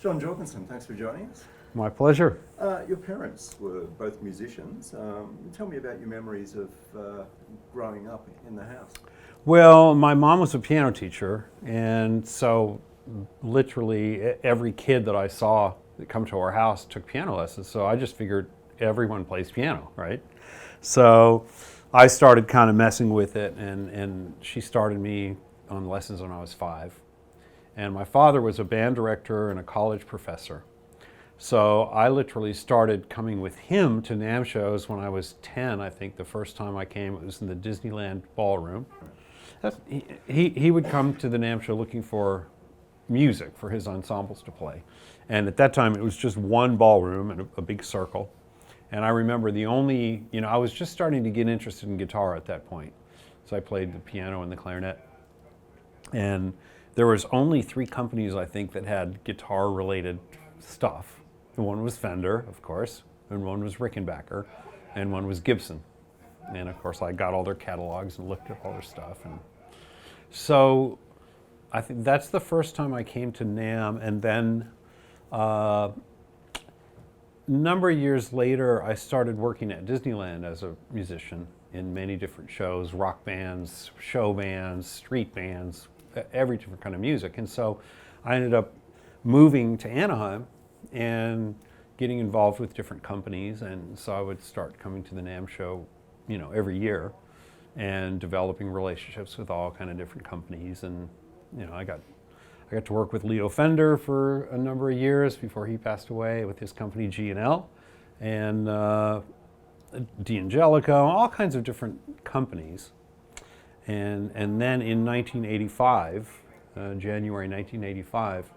John Jorgenson, thanks for joining us. My pleasure. Your parents were both musicians. Tell me about your memories of growing up in the house. Well, my mom was a piano teacher, and so literally every kid that I saw that come to our house took piano lessons. So I just figured everyone plays piano, right? So I started kind of messing with it, and she started me on lessons when I was 5. And my father was a band director and a college professor. So I literally started coming with him to NAMM shows when I was 10. I think the first time I came, it was in the Disneyland ballroom. He would come to the NAMM show looking for music for his ensembles to play. And at that time, it was just one ballroom and a big circle. And I remember I was just starting to get interested in guitar at that point. So I played the piano and the clarinet. And there was only 3 companies, I think, that had guitar-related stuff. One was Fender, of course, and one was Rickenbacker, and one was Gibson. And of course, I got all their catalogs and looked at all their stuff. And so I think that's the first time I came to NAMM. And then a number of years later, I started working at Disneyland as a musician in many different shows, rock bands, show bands, street bands, every different kind of music. And so I ended up moving to Anaheim and getting involved with different companies. And so I would start coming to the NAMM show, every year and developing relationships with all kind of different companies. And, I got to work with Leo Fender for a number of years before he passed away with his company G&L, and D'Angelico, all kinds of different companies. And then in 1985, January 1985,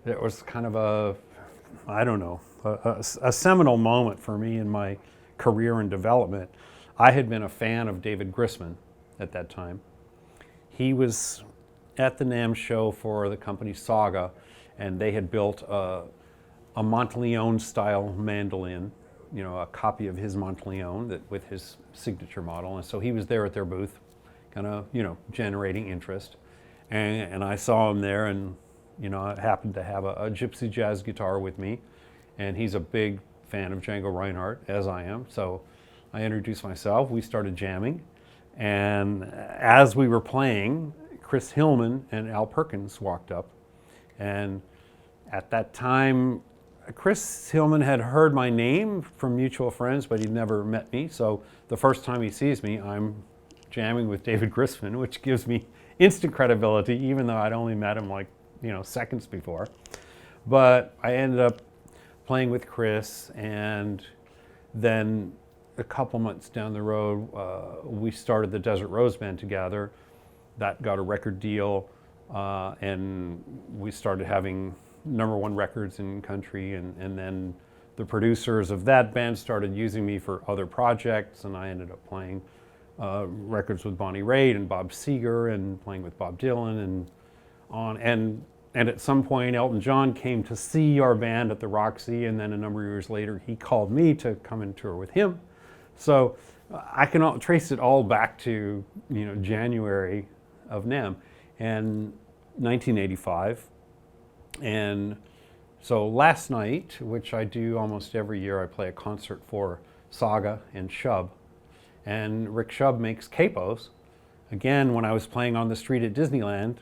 it was kind of a seminal moment for me in my career and development. I had been a fan of David Grisman at that time. He was at the NAMM show for the company Saga, and they had built a Monteleone style mandolin, a copy of his Monteleone with his signature model. And so he was there at their booth, kind of, generating interest. And I saw him there, and I happened to have a Gypsy Jazz guitar with me, and he's a big fan of Django Reinhardt, as I am. So I introduced myself, we started jamming, and as we were playing, Chris Hillman and Al Perkins walked up. And at that time, Chris Hillman had heard my name from mutual friends, but he'd never met me. So the first time he sees me, I'm jamming with David Grisman, which gives me instant credibility, even though I'd only met him seconds before. But I ended up playing with Chris, and then a couple months down the road, we started the Desert Rose Band together. That got a record deal, and we started having #1 records in country, and then the producers of that band started using me for other projects, and I ended up playing records with Bonnie Raitt and Bob Seger, and playing with Bob Dylan and on. And at some point, Elton John came to see our band at the Roxy, and then a number of years later, he called me to come and tour with him. So I can trace it all back to January of NAMM and 1985. And so last night, which I do almost every year, I play a concert for Saga and Shub. And Rick Shub makes capos. Again, when I was playing on the street at Disneyland,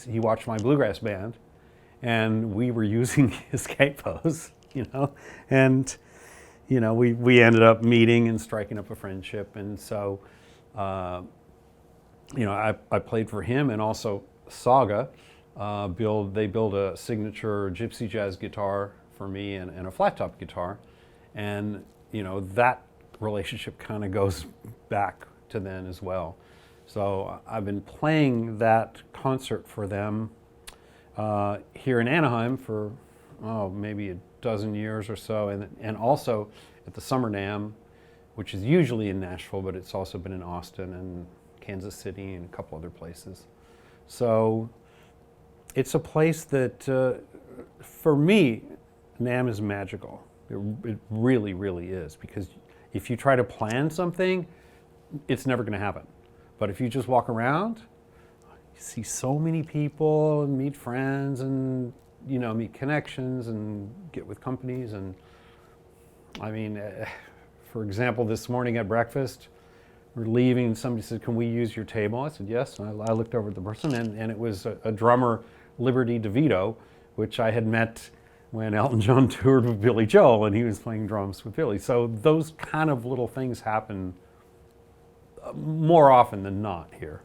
he watched my bluegrass band, and we were using his capos, and we ended up meeting and striking up a friendship. And so I played for him, and also Saga they build a signature Gypsy Jazz guitar for me and a flat top guitar, and that relationship kind of goes back to then as well. So I've been playing that concert for them here in Anaheim for maybe a dozen years or so, and also at the Summer NAMM, which is usually in Nashville, but it's also been in Austin and Kansas City and a couple other places. So it's a place that, for me, NAMM is magical. It really, really is, because if you try to plan something, it's never going to happen. But if you just walk around, you see so many people and meet friends, and meet connections and get with companies. And I mean, for example, this morning at breakfast, we're leaving and somebody said, "Can we use your table?" I said, "Yes." And I looked over at the person, and it was a drummer, Liberty DeVito, which I had met when Elton John toured with Billy Joel, and he was playing drums with Billy. So those kind of little things happen more often than not here.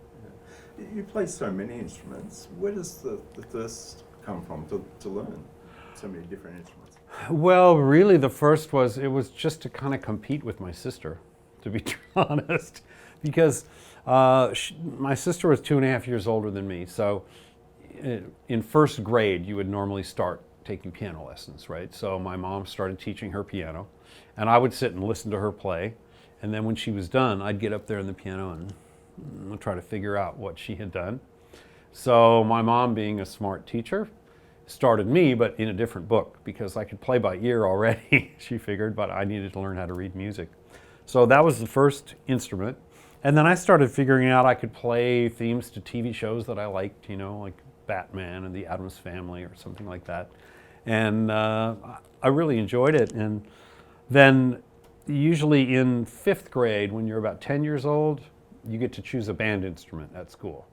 You play so many instruments. Where does the thirst come from to learn so many different instruments? Well, really, the first was, it was just to kind of compete with my sister, to be honest, because my sister was 2.5 years older than me. So in first grade, you would normally start taking piano lessons, right? So my mom started teaching her piano, and I would sit and listen to her play. And then when she was done, I'd get up there on the piano and try to figure out what she had done. So my mom, being a smart teacher, started me, but in a different book, because I could play by ear already, she figured, but I needed to learn how to read music. So that was the first instrument. And then I started figuring out I could play themes to TV shows that I liked, like Batman and the Addams Family or something like that. And I really enjoyed it. And then usually in 5th grade, when you're about 10 years old, you get to choose a band instrument at school.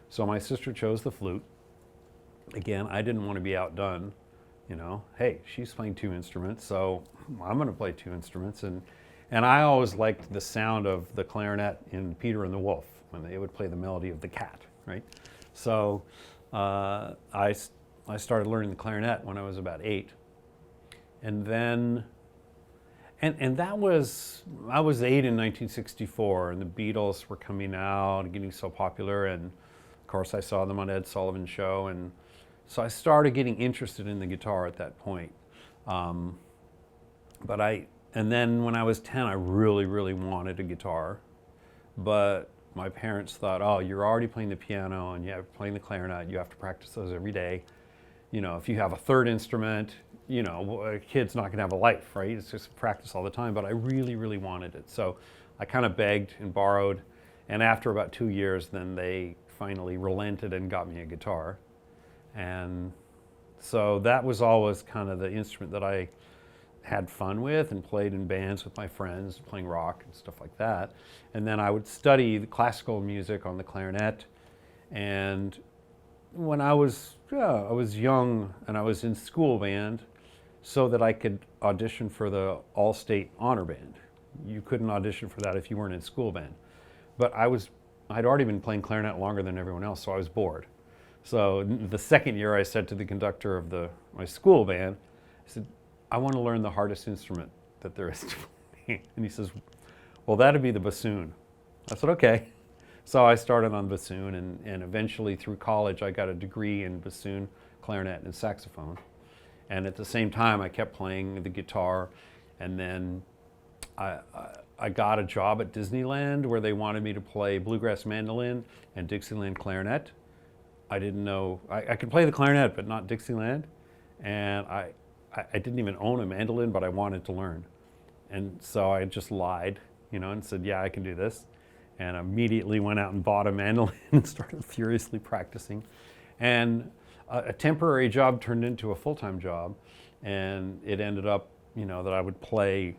So my sister chose the flute. Again, I didn't want to be outdone. Hey, she's playing 2 instruments, so I'm going to play 2 instruments. And I always liked the sound of the clarinet in Peter and the Wolf, when they would play the melody of the cat, right? So I started learning the clarinet when I was about 8. And then, and that was, I was 8 in 1964, and the Beatles were coming out and getting so popular, and of course I saw them on Ed Sullivan's show, and so I started getting interested in the guitar at that point. And then when I was 10, I really, really wanted a guitar, but my parents thought, "Oh, you're already playing the piano and you're playing the clarinet, you have to practice those every day. If you have a 3rd instrument, a kid's not gonna have a life, right? It's just practice all the time." But I really, really wanted it. So I kind of begged and borrowed, and after about 2 years, then they finally relented and got me a guitar. And so that was always kind of the instrument that I had fun with and played in bands with my friends, playing rock and stuff like that. And then I would study the classical music on the clarinet. And when I was young, and I was in school band, so that I could audition for the All-State Honor Band. You couldn't audition for that if you weren't in school band. But I'd already been playing clarinet longer than everyone else, so I was bored. So the second year, I said to the conductor of my school band, I said, "I want to learn the hardest instrument that there is to play." And he says, "Well, that'd be the bassoon." I said, "Okay." So I started on bassoon, and eventually through college, I got a degree in bassoon, clarinet, and saxophone. And at the same time, I kept playing the guitar. And then I got a job at Disneyland where they wanted me to play bluegrass mandolin and Dixieland clarinet. I didn't know, I could play the clarinet, but not Dixieland. And I didn't even own a mandolin, but I wanted to learn. And so I just lied, and said, "Yeah, I can do this." And immediately went out and bought a mandolin and started furiously practicing. And a temporary job turned into a full-time job. And it ended up, that I would play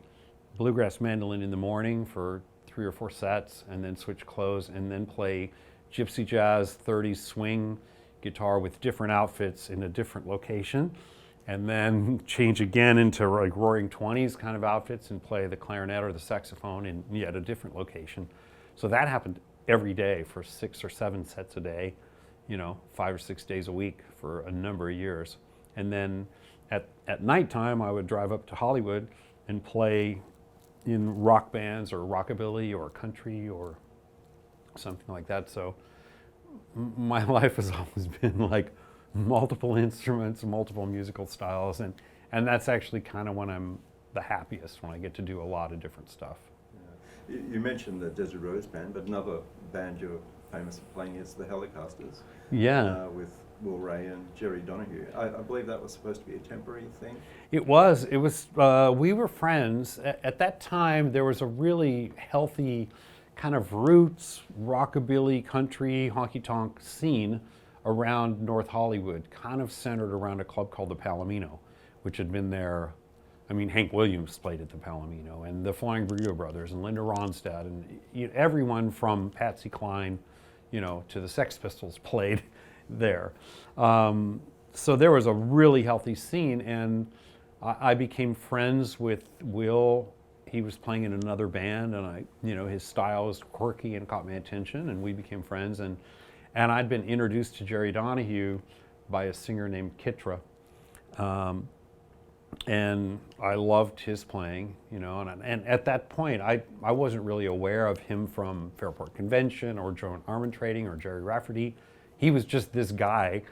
bluegrass mandolin in the morning for 3 or 4 sets, and then switch clothes, and then play Gypsy Jazz 30s swing guitar with different outfits in a different location, and then change again into like Roaring 20s kind of outfits and play the clarinet or the saxophone in yet a different location. So that happened every day for 6 or 7 sets a day, 5 or 6 days a week for a number of years. And then at nighttime, I would drive up to Hollywood and play in rock bands or rockabilly or country or something like that. So my life has always been like multiple instruments, multiple musical styles, and that's actually kind of when I'm the happiest, when I get to do a lot of different stuff. Yeah. You mentioned the Desert Rose Band, but another band you're famous for playing is the Hellecasters. Yeah. With Will Ray and Jerry Donahue. I believe that was supposed to be a temporary thing. It was. We were friends. At that time, there was a really healthy kind of roots, rockabilly, country, honky-tonk scene around North Hollywood, kind of centered around a club called the Palomino, which had been there. I mean, Hank Williams played at the Palomino, and the Flying Burrito Brothers, and Linda Ronstadt, and everyone from Patsy Cline, to the Sex Pistols played there. So there was a really healthy scene, and I became friends with Will. He was playing in another band, and his style was quirky and caught my attention, and we became friends. And I'd been introduced to Jerry Donahue by a singer named Kitra. And I loved his playing, and at that point, I wasn't really aware of him from Fairport Convention or Joan Armatrading or Jerry Rafferty. He was just this guy,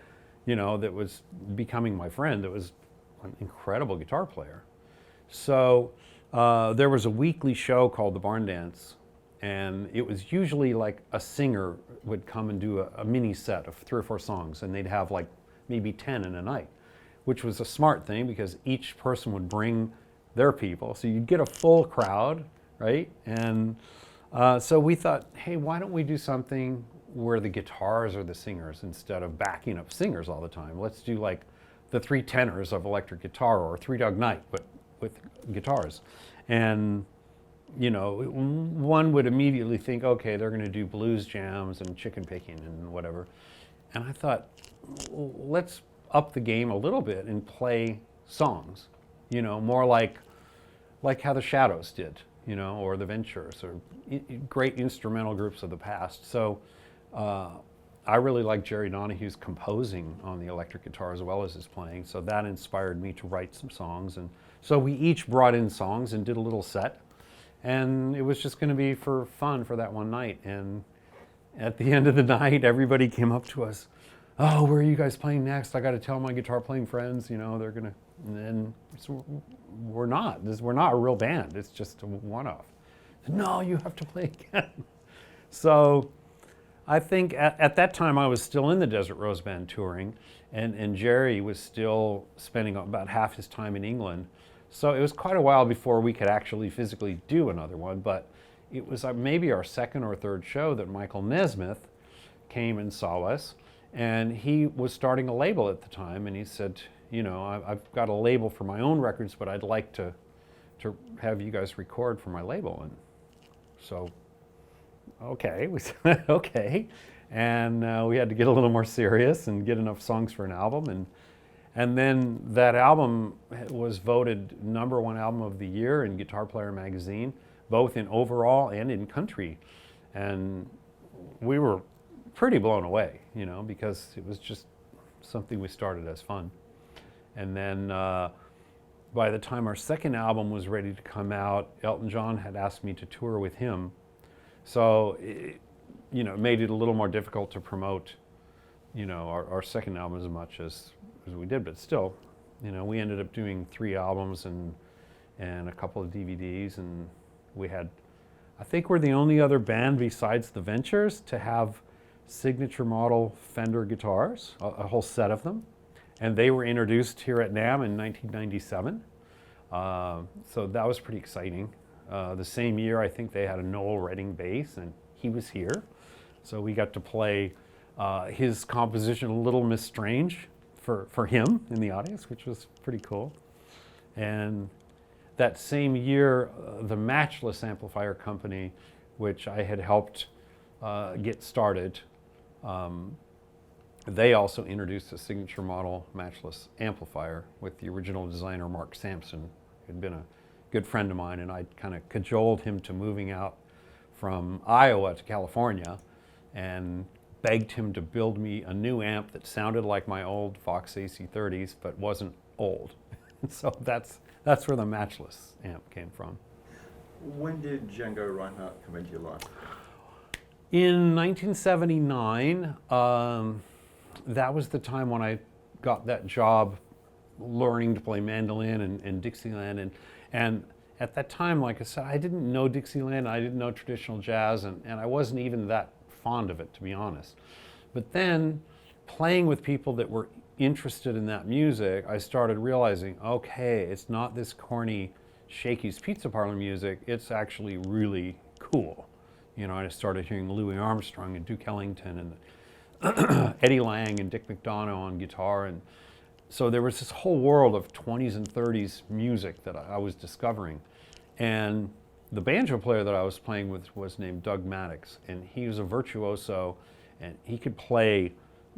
that was becoming my friend, that was an incredible guitar player. So there was a weekly show called The Barn Dance, and it was usually like a singer would come and do a mini set of 3 or 4 songs, and they'd have like maybe 10 in a night, which was a smart thing because each person would bring their people. So you'd get a full crowd, right? And so we thought, hey, why don't we do something where the guitars are the singers instead of backing up singers all the time? Let's do like the 3 tenors of electric guitar, or Three Dog Night, but with guitars. And, one would immediately think, okay, they're gonna do blues jams and chicken picking and whatever. And I thought, let's up the game a little bit and play songs, more like how the Shadows did, or the Ventures, or great instrumental groups of the past. So I really like Jerry Donahue's composing on the electric guitar as well as his playing, so that inspired me to write some songs. And so we each brought in songs and did a little set, and it was just going to be for fun for that one night. And at the end of the night, everybody came up to us, oh, where are you guys playing next? I got to tell my guitar playing friends, they're gonna. And then so we're not a real band. It's just a one-off. No, you have to play again. So I think at that time I was still in the Desert Rose Band touring, and Jerry was still spending about half his time in England. So it was quite a while before we could actually physically do another one. But it was maybe our second or third show that Michael Nesmith came and saw us. And he was starting a label at the time, and he said, I've got a label for my own records, but I'd like to have you guys record for my label. And so, okay, we said, okay. And we had to get a little more serious and get enough songs for an album. And then that album was voted #1 album of the year in Guitar Player magazine, both in overall and in country. And we were pretty blown away, because it was just something we started as fun. And then by the time our second album was ready to come out, Elton John had asked me to tour with him. So, it made it a little more difficult to promote, our second album as much as we did. But still, we ended up doing 3 albums and a couple of DVDs, and we had, I think we're the only other band besides the Ventures to have signature model Fender guitars, a whole set of them. And they were introduced here at NAMM in 1997. So that was pretty exciting. The same year, I think they had a Noel Redding bass, and he was here. So we got to play his composition, Little Miss Strange, for him in the audience, which was pretty cool. And that same year, the Matchless Amplifier Company, which I had helped get started, they also introduced a signature model Matchless amplifier with the original designer Mark Sampson, who had been a good friend of mine, and I kind of cajoled him to moving out from Iowa to California and begged him to build me a new amp that sounded like my old Vox AC30s but wasn't old. So that's where the Matchless amp came from. When did Django Reinhardt come into your life? In 1979, that was the time when I got that job learning to play mandolin and Dixieland. And at that time, like I said, I didn't know Dixieland, I didn't know traditional jazz, and I wasn't even that fond of it, to be honest. But then, playing with people that were interested in that music, I started realizing, okay, it's not this corny Shakey's Pizza Parlor music, it's actually really cool. I started hearing Louis Armstrong and Duke Ellington and Eddie Lang and Dick McDonough on guitar, and so there was this whole world of 20s and 30s music that I was discovering. And the banjo player that I was playing with was named Doug Maddox, and he was a virtuoso, and he could play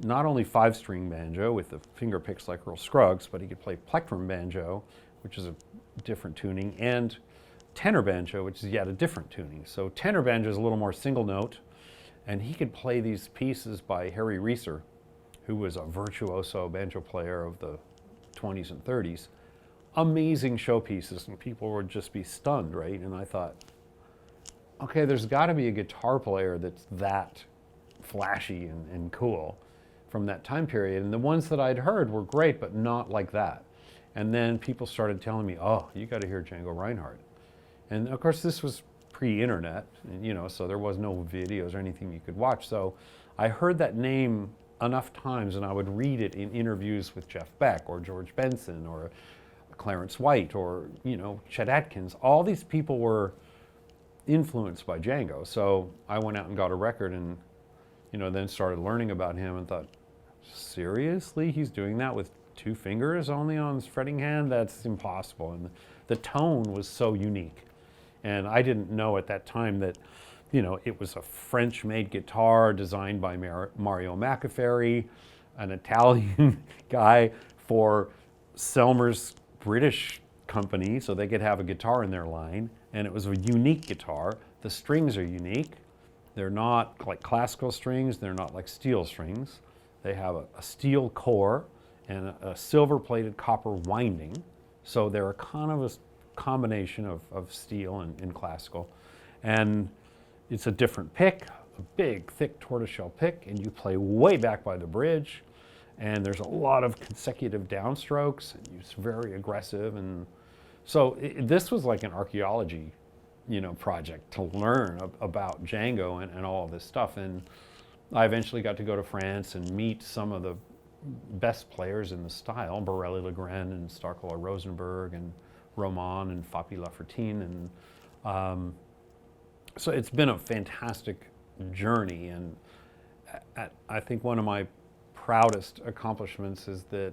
not only 5-string banjo with the finger picks like Earl Scruggs, but he could play plectrum banjo, which is a different tuning, and tenor banjo, which is yet a different tuning. So tenor banjo is a little more single note, and he could play these pieces by Harry Reeser, who was a virtuoso banjo player of the 20s and 30s. Amazing showpieces, and people would just be stunned, right? And I thought, okay, there's got to be a guitar player that's that flashy and cool from that time period. And the ones that I'd heard were great, but not like that. And then people started telling me, oh, you got to hear Django Reinhardt. And of course, this was pre-internet, you know, so there was no videos or anything you could watch. So I heard that name enough times, and I would read it in interviews with Jeff Beck or George Benson or Clarence White or, you know, Chet Atkins. All these people were influenced by Django. So I went out and got a record and, you know, then started learning about him and thought, seriously, he's doing that with 2 fingers only on his fretting hand? That's impossible. And the tone was so unique. And I didn't know at that time that, you know, it was a French-made guitar designed by Mario McAfee, an Italian guy for Selmer's British company, so they could have a guitar in their line. And it was a unique guitar. The strings are unique. They're not like classical strings. They're not like steel strings. They have a steel core and a silver-plated copper winding. So they're a kind of a combination of steel and classical. And it's a different pick, a big, thick tortoiseshell pick, and you play way back by the bridge. And there's a lot of consecutive downstrokes, and it's very aggressive. And so this was like an archaeology, you know, project to learn about Django and all of this stuff. And I eventually got to go to France and meet some of the best players in the style, Borelli-Legrand and Starkola Rosenberg and Roman and Fapi Lafertine. And so it's been a fantastic journey. And I think one of my proudest accomplishments is that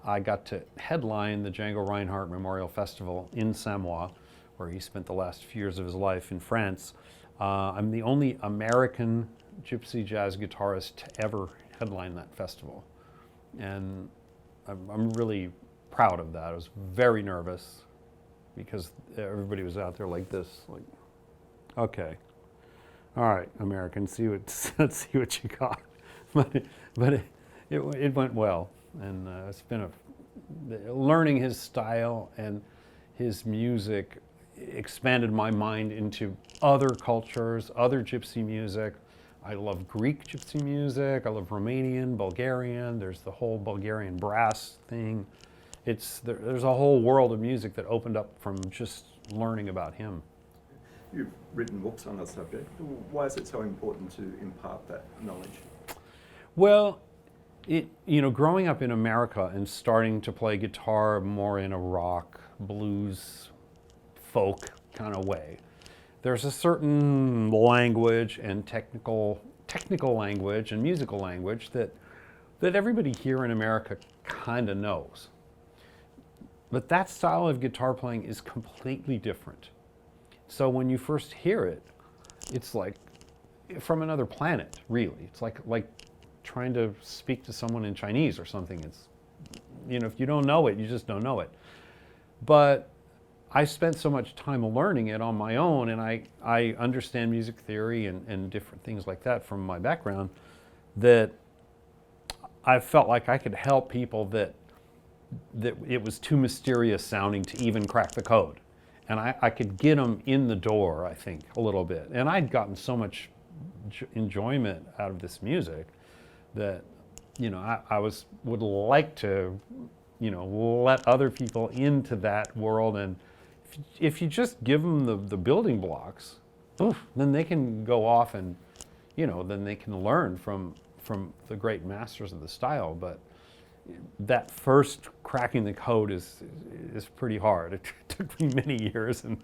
I got to headline the Django Reinhardt Memorial Festival in Samoa, where he spent the last few years of his life in France. I'm the only American gypsy jazz guitarist to ever headline that festival. And I'm really proud of that. I was very nervous because everybody was out there like this, like, okay, all right, American, let's see what you got. But it went well, and it's been learning his style and his music expanded my mind into other cultures, other gypsy music. I love Greek gypsy music. I love Romanian, Bulgarian. There's the whole Bulgarian brass thing. There's a whole world of music that opened up from just learning about him. You've written books on the subject. Why is it so important to impart that knowledge? Well, growing up in America and starting to play guitar more in a rock, blues, folk kind of way, there's a certain language and technical language and musical language that everybody here in America kind of knows. But that style of guitar playing is completely different. So when you first hear it, it's like from another planet, really. It's like trying to speak to someone in Chinese or something. It's, if you don't know it, you just don't know it. But I spent so much time learning it on my own, and I understand music theory and different things like that from my background, that I felt like I could help people that it was too mysterious sounding to even crack the code. And I could get them in the door, I think, a little bit. And I'd gotten so much enjoyment out of this music that, I would like to, let other people into that world. And if you just give them the building blocks, then they can go off and, then they can learn from the great masters of the style. But that first cracking the code is pretty hard. It took me many years, and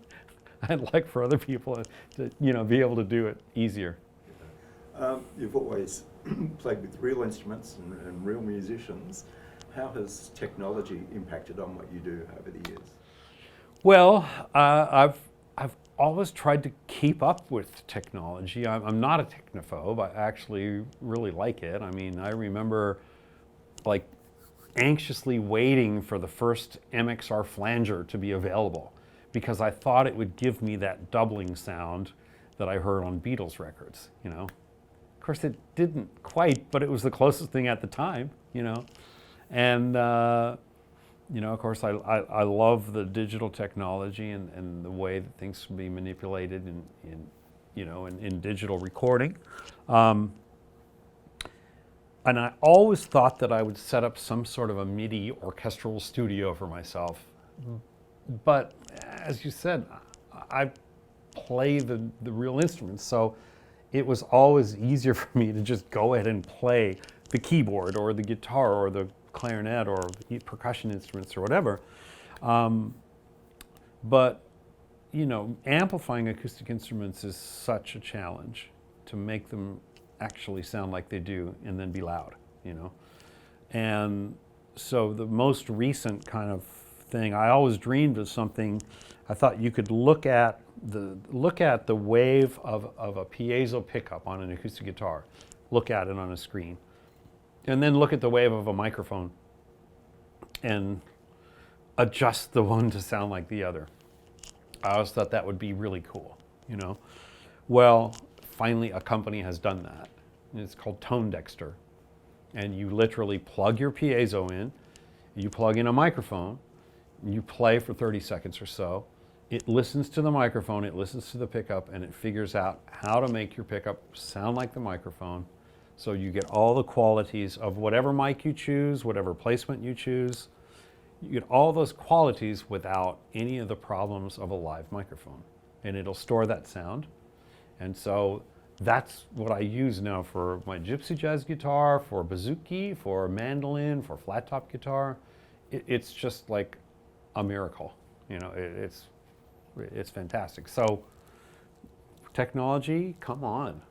I'd like for other people to be able to do it easier. You've always played with real instruments and real musicians. How has technology impacted on what you do over the years? Well, I've always tried to keep up with technology. I'm not a technophobe. I actually really like it. I mean, I remember like anxiously waiting for the first MXR flanger to be available because I thought it would give me that doubling sound that I heard on Beatles records, you know. Of course, it didn't quite, but it was the closest thing at the time, you know. And, you know, of course, I love the digital technology and the way that things can be manipulated in you know, in digital recording. And I always thought that I would set up some sort of a MIDI orchestral studio for myself. But as you said, I play the real instruments, so it was always easier for me to just go ahead and play the keyboard or the guitar or the clarinet or the percussion instruments or whatever. But, you know, amplifying acoustic instruments is such a challenge to make them actually sound like they do and then be loud, you know. And so the most recent kind of thing, I always dreamed of something, I thought you could look at the wave of a piezo pickup on an acoustic guitar, look at it on a screen, and then look at the wave of a microphone and adjust the one to sound like the other. I always thought that would be really cool, you know. Well, finally a company has done that. It's called Tone Dexter. And you literally plug your piezo in, you plug in a microphone, you play for 30 seconds or so. It listens to the microphone, it listens to the pickup, and it figures out how to make your pickup sound like the microphone. So you get all the qualities of whatever mic you choose, whatever placement you choose. You get all those qualities without any of the problems of a live microphone. And it'll store that sound. And so that's what I use now for my Gypsy Jazz guitar, for bouzouki, for mandolin, for flat top guitar. It's just like a miracle. You know, it's fantastic. So technology, come on,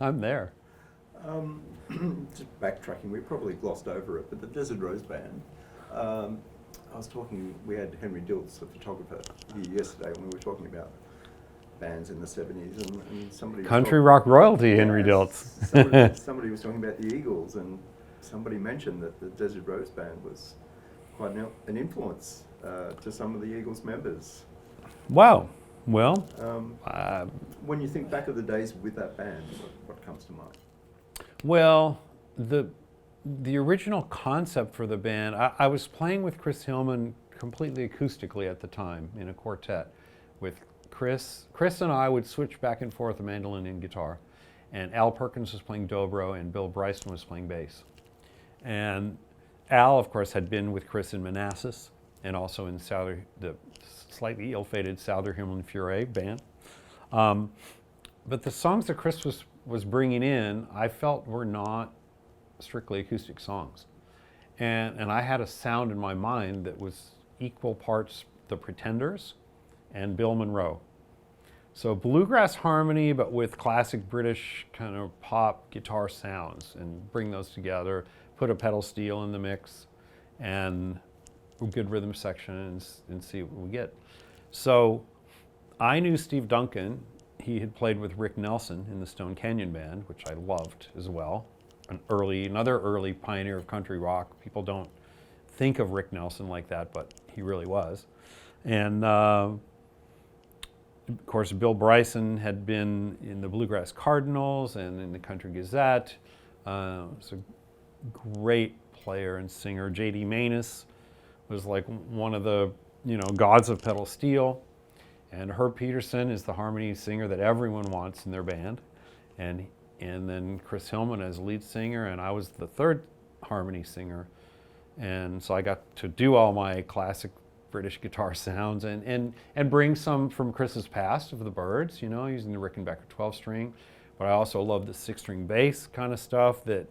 I'm there. Just backtracking, we probably glossed over it, but the Desert Rose Band, I was talking, we had Henry Diltz, a photographer, here yesterday when we were talking about bands in the 70s, and somebody Country rock royalty, Henry Diltz. somebody was talking about the Eagles, and somebody mentioned that the Desert Rose Band was quite an influence to some of the Eagles members. Wow. Well, when you think back of the days with that band, what comes to mind? well, the original concept for the band, I was playing with Chris Hillman completely acoustically at the time in a quartet with Chris and I would switch back and forth the mandolin and guitar, and Al Perkins was playing dobro and Bill Bryson was playing bass. And Al, of course, had been with Chris in Manassas and also in the slightly ill-fated Souther Himmeln Furay band. But the songs that Chris was bringing in, I felt were not strictly acoustic songs. And I had a sound in my mind that was equal parts The Pretenders and Bill Monroe. So bluegrass harmony, but with classic British kind of pop guitar sounds, and bring those together, put a pedal steel in the mix, and a good rhythm section, and see what we get. So I knew Steve Duncan. He had played with Rick Nelson in the Stone Canyon Band, which I loved as well. Another early pioneer of country rock. People don't think of Rick Nelson like that, but he really was. And of course, Bill Bryson had been in the Bluegrass Cardinals and in the Country Gazette. Was a great player and singer. J.D. Maness was like one of the, you know, gods of pedal steel. And Herb Peterson is the harmony singer that everyone wants in their band. And then Chris Hillman as lead singer, and I was the third harmony singer. And so I got to do all my classic British guitar sounds and bring some from Chris's past of the Byrds, you know, using the Rickenbacker 12-string. But I also loved the 6-string bass kind of stuff that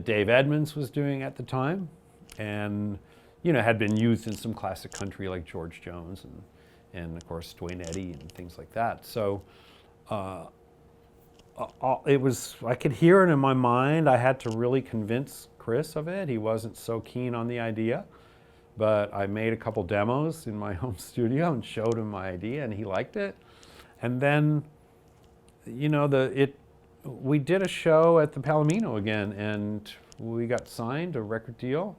Dave Edmunds was doing at the time, and, you know, had been used in some classic country like George Jones and of course Duane Eddy and things like that. So it was, I could hear it in my mind. I had to really convince Chris of it. He wasn't so keen on the idea, but I made a couple demos in my home studio and showed him my idea, and he liked it. And then, you know, we did a show at the Palomino again, and we got signed a record deal,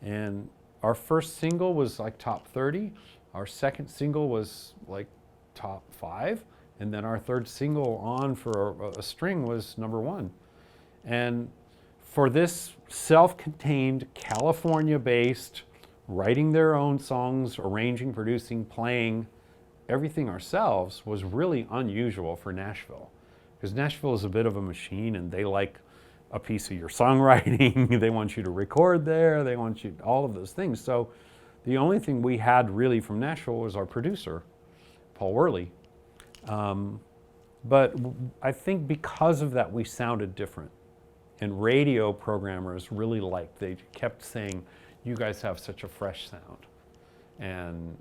and our first single was like top 30. Our second single was like top 5. And then our third single, On for a String, was #1. And for this self-contained, California-based, writing their own songs, arranging, producing, playing, everything ourselves was really unusual for Nashville. Because Nashville is a bit of a machine, and they like a piece of your songwriting. They want you to record there. They want you, all of those things. So the only thing we had really from Nashville was our producer, Paul Worley. But I think because of that, we sounded different. And radio programmers really liked, they kept saying, you guys have such a fresh sound. And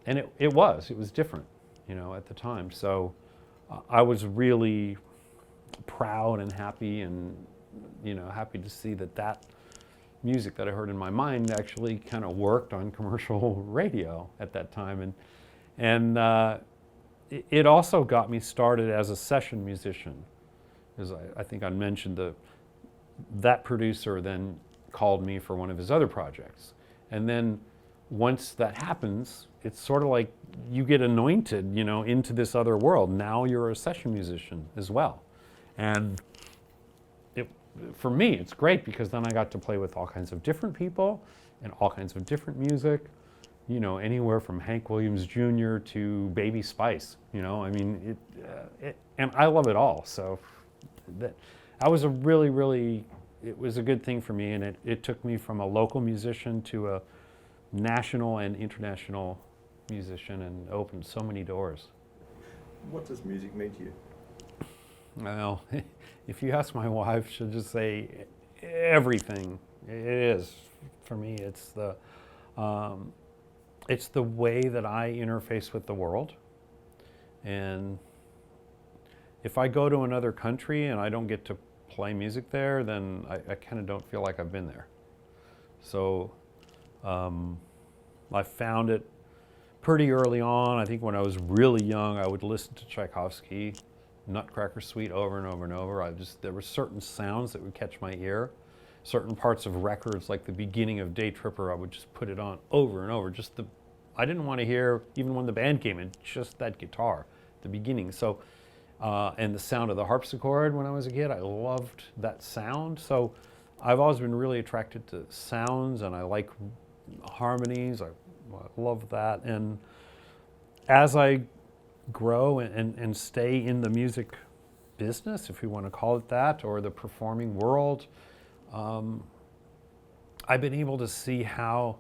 it was different, you know, at the time. So I was really proud and happy, and, you know, happy to see that music that I heard in my mind actually kind of worked on commercial radio at that time. And it also got me started as a session musician, as I think I mentioned, that producer then called me for one of his other projects. And then once that happens, it's sort of like you get anointed, you know, into this other world. Now you're a session musician as well. And for me, it's great because then I got to play with all kinds of different people and all kinds of different music. You know, anywhere from Hank Williams Jr. to Baby Spice, you know, I mean, and I love it all. So that was a really, it was a good thing for me, and it took me from a local musician to a national and international musician, and opened so many doors. What does music mean to you? Well, if you ask my wife, she'll just say everything. It is. For me, it's the way that I interface with the world. And if I go to another country and I don't get to play music there, then I kind of don't feel like I've been there. So I found it pretty early on. I think when I was really young, I would listen to Tchaikovsky, Nutcracker Suite over and over and over. There were certain sounds that would catch my ear. Certain parts of records, like the beginning of Day Tripper, I would just put it on over and over. I didn't want to hear, even when the band came in, just that guitar, the beginning. So, and the sound of the harpsichord when I was a kid, I loved that sound. So I've always been really attracted to sounds, and I like harmonies. I love that. And as I grow and stay in the music business, if you want to call it that, or the performing world, I've been able to see how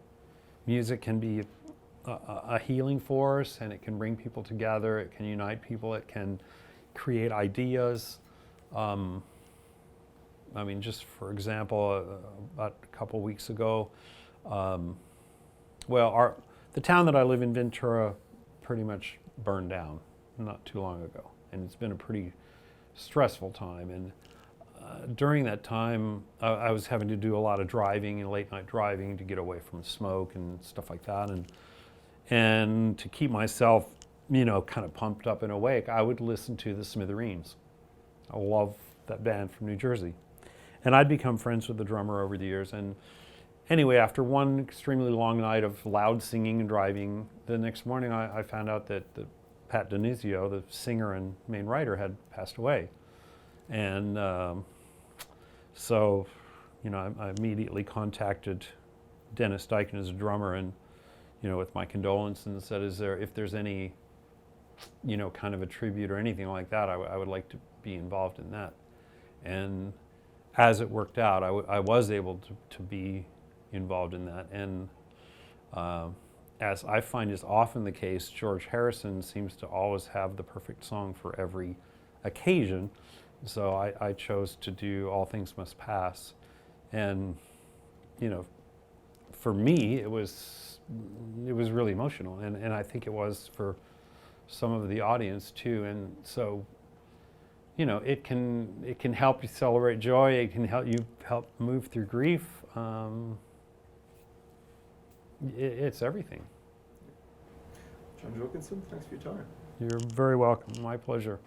music can be a healing force, and it can bring people together, it can unite people, it can create ideas. I mean, just for example, about a couple weeks ago, the town that I live in, Ventura, pretty much burned down not too long ago, and it's been a pretty stressful time. And during that time, I was having to do a lot of driving and late night driving to get away from smoke and stuff like that. And to keep myself, you know, kind of pumped up and awake, I would listen to the Smithereens. I love that band from New Jersey. And I'd become friends with the drummer over the years. And anyway, after one extremely long night of loud singing and driving, the next morning I found out that Pat Donizio, the singer and main writer, had passed away. And so, you know, I immediately contacted Dennis Deichen as a drummer, and, you know, with my condolences, and said, if there's any, you know, kind of a tribute or anything like that, I would like to be involved in that. And as it worked out, I was able to be involved in that. And as I find is often the case, George Harrison seems to always have the perfect song for every occasion. So I chose to do All Things Must Pass. And, you know, for me, it was really emotional. And I think it was for some of the audience too. And so, it can help you celebrate joy. It can help you move through grief. It's everything. John Jorgenson, thanks for your time. You're very welcome. My pleasure.